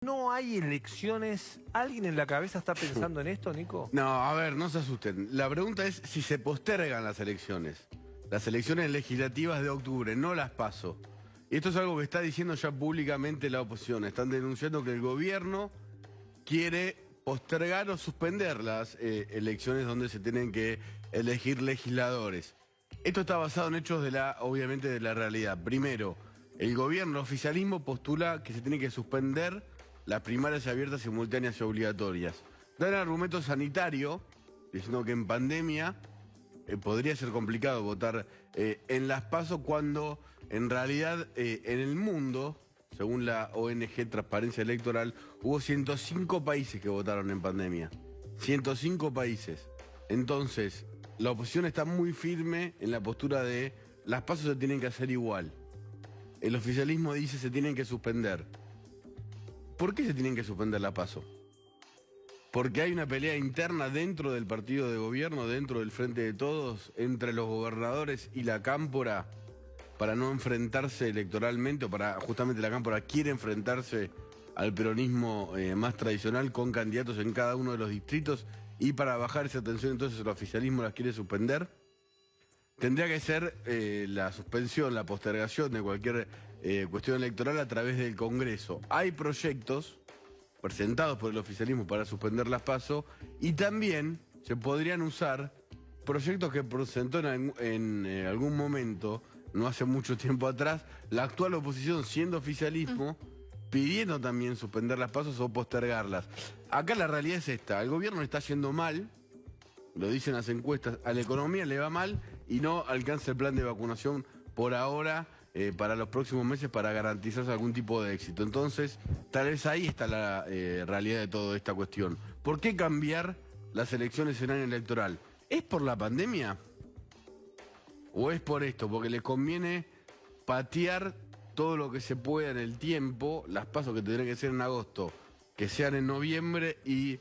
¿No hay elecciones? ¿Alguien en la cabeza está pensando en esto, Nico? No, a ver, no se asusten. La pregunta es si se postergan las elecciones. Las elecciones legislativas de octubre, no las PASO. Y esto es algo que está diciendo ya públicamente la oposición. Están denunciando que el gobierno quiere postergar o suspender las elecciones donde se tienen que elegir legisladores. Esto está basado en hechos obviamente de la realidad. Primero, el gobierno, el oficialismo postula que se tiene que suspender las primarias abiertas, simultáneas y obligatorias. Dan argumento sanitario, diciendo que en pandemia podría ser complicado votar en las PASO cuando en realidad en el mundo, según la ONG Transparencia Electoral, hubo 105 países que votaron en pandemia. 105 países. Entonces, la oposición está muy firme en la postura de las PASO se tienen que hacer igual. El oficialismo dice se tienen que suspender. ¿Por qué se tienen que suspender la PASO? Porque hay una pelea interna dentro del partido de gobierno, dentro del Frente de Todos, entre los gobernadores y la Cámpora, para no enfrentarse electoralmente, o para justamente la Cámpora quiere enfrentarse al peronismo más tradicional con candidatos en cada uno de los distritos, y para bajar esa tensión entonces el oficialismo las quiere suspender. Tendría que ser la suspensión, la postergación de cualquier cuestión electoral a través del Congreso. Hay proyectos presentados por el oficialismo para suspender las PASO y también se podrían usar proyectos que presentó en algún momento, no hace mucho tiempo atrás, la actual oposición siendo oficialismo, pidiendo también suspender las PASO o postergarlas. Acá la realidad es esta, el gobierno le está yendo mal, lo dicen las encuestas, a la economía le va mal y no alcanza el plan de vacunación por ahora para los próximos meses para garantizarse algún tipo de éxito. Entonces, tal vez ahí está la realidad de toda esta cuestión. ¿Por qué cambiar las elecciones en año electoral? ¿Es por la pandemia? ¿O es por esto? Porque les conviene patear todo lo que se pueda en el tiempo, las PASO que tendrían que ser en agosto, que sean en noviembre y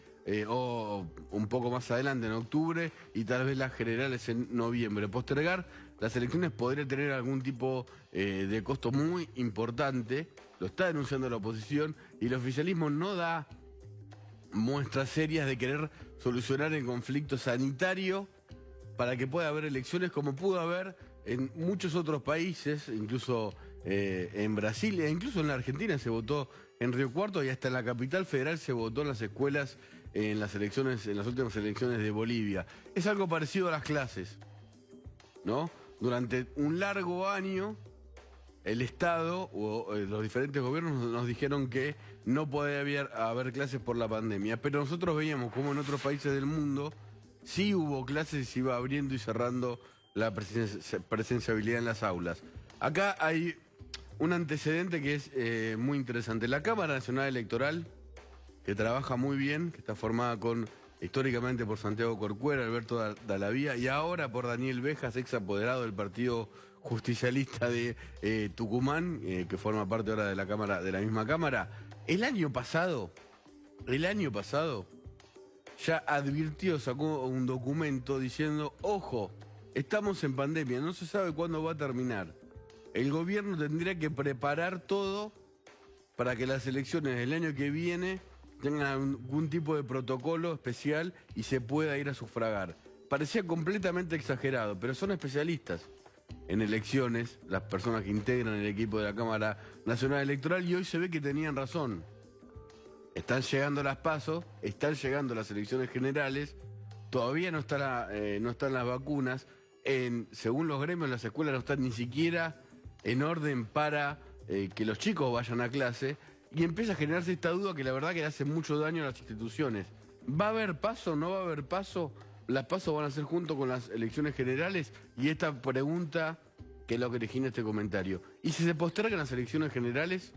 o un poco más adelante en octubre y tal vez las generales en noviembre. Postergar las elecciones podría tener algún tipo de costo muy importante, lo está denunciando la oposición y el oficialismo no da muestras serias de querer solucionar el conflicto sanitario para que pueda haber elecciones como pudo haber en muchos otros países, incluso en Brasil e incluso en la Argentina se votó en Río Cuarto y hasta en la capital federal se votó en las escuelas en las elecciones, en las últimas elecciones de Bolivia. Es algo parecido a las clases, ¿no? Durante un largo año el Estado o los diferentes gobiernos nos dijeron que no podía haber clases por la pandemia, pero nosotros veíamos como en otros países del mundo sí hubo clases y se iba abriendo y cerrando la presenciabilidad en las aulas. Acá hay un antecedente que es muy interesante. La Cámara Nacional Electoral, que trabaja muy bien, que está formada históricamente por Santiago Corcuera, Alberto Dallavía y ahora por Daniel Bejas, ex apoderado del Partido Justicialista de Tucumán, que forma parte ahora de la Cámara, de la misma Cámara. El año pasado, ya advirtió, sacó un documento diciendo, ojo, estamos en pandemia, no se sabe cuándo va a terminar. El gobierno tendría que preparar todo para que las elecciones del año que viene tengan algún tipo de protocolo especial y se pueda ir a sufragar. Parecía completamente exagerado, pero son especialistas en elecciones, las personas que integran el equipo de la Cámara Nacional Electoral, y hoy se ve que tenían razón. Están llegando las PASO, están llegando las elecciones generales, todavía no están las vacunas, según los gremios las escuelas no están ni siquiera en orden para que los chicos vayan a clase, y empieza a generarse esta duda que la verdad que le hace mucho daño a las instituciones. ¿Va a haber PASO? ¿No va a haber PASO? ¿Las PASO van a ser junto con las elecciones generales? Y esta pregunta que es lo que origina este comentario. ¿Y si se postergan las elecciones generales?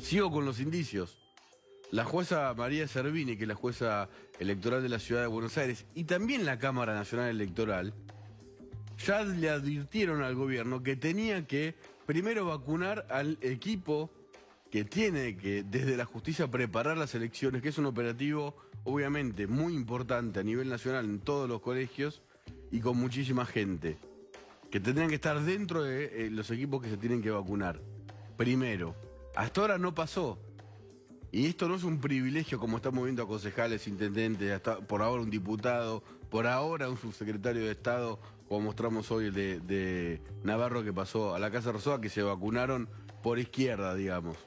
Sigo con los indicios. La jueza María Servini, que es la jueza electoral de la Ciudad de Buenos Aires, y también la Cámara Nacional Electoral, ya le advirtieron al gobierno que tenía que primero vacunar al equipo que tiene que desde la justicia preparar las elecciones, que es un operativo obviamente muy importante a nivel nacional en todos los colegios y con muchísima gente, que tendrían que estar dentro de los equipos que se tienen que vacunar. Primero, hasta ahora no pasó. Y esto no es un privilegio como estamos viendo a concejales, intendentes, hasta por ahora un diputado, por ahora un subsecretario de Estado, como mostramos hoy el de Navarro que pasó a la Casa Rosada, que se vacunaron por izquierda, digamos.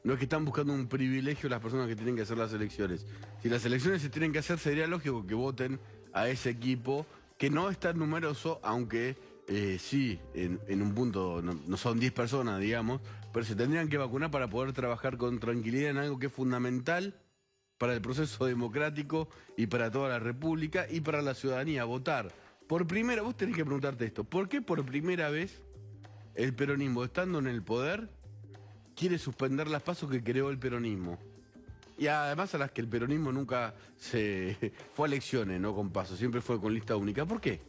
No es que están buscando un privilegio las personas que tienen que hacer las elecciones. Si las elecciones se tienen que hacer, sería lógico que voten a ese equipo, que no es tan numeroso, aunque sí, en un punto no son 10 personas, digamos, pero se tendrían que vacunar para poder trabajar con tranquilidad en algo que es fundamental para el proceso democrático y para toda la República y para la ciudadanía, votar. Vos tenés que preguntarte esto, ¿por qué por primera vez el peronismo, estando en el poder, quiere suspender las pasos que creó el peronismo? Y además a las que el peronismo nunca se fue a elecciones, no con pasos, siempre fue con lista única. ¿Por qué?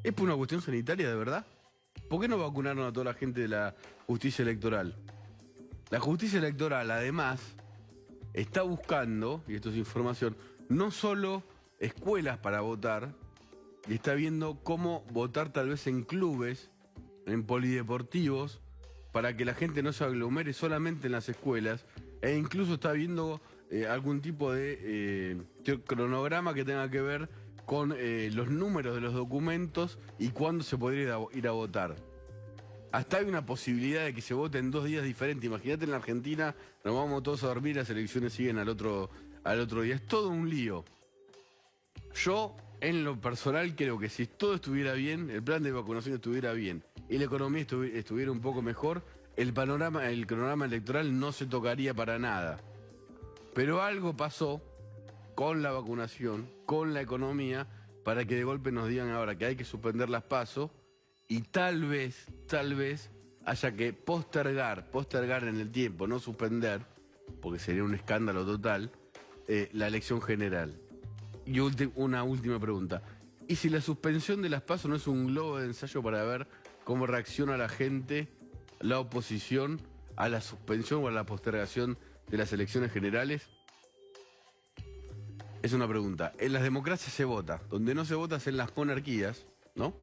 ¿Es por una cuestión sanitaria de verdad? ¿Por qué no vacunaron a toda la gente de la justicia electoral? La justicia electoral, además, está buscando, y esto es información, no solo escuelas para votar, y está viendo cómo votar tal vez en clubes, en polideportivos, para que la gente no se aglomere solamente en las escuelas, e incluso está viendo algún tipo de cronograma que tenga que ver con los números de los documentos y cuándo se podría ir a votar. Hasta hay una posibilidad de que se vote en 2 días diferentes. Imagínate en la Argentina, nos vamos todos a dormir, las elecciones siguen al otro día. Es todo un lío. Yo, en lo personal, creo que si todo estuviera bien, el plan de vacunación estuviera bien y la economía estuviera un poco mejor, el cronograma electoral no se tocaría para nada. Pero algo pasó con la vacunación, con la economía, para que de golpe nos digan ahora que hay que suspender las PASO y tal vez haya que postergar en el tiempo, no suspender, porque sería un escándalo total, la elección general. Y una última pregunta. ¿Y si la suspensión de las PASO no es un globo de ensayo para ver cómo reacciona la gente, la oposición, a la suspensión o a la postergación de las elecciones generales? Es una pregunta. En las democracias se vota. Donde no se vota es en las monarquías, ¿no?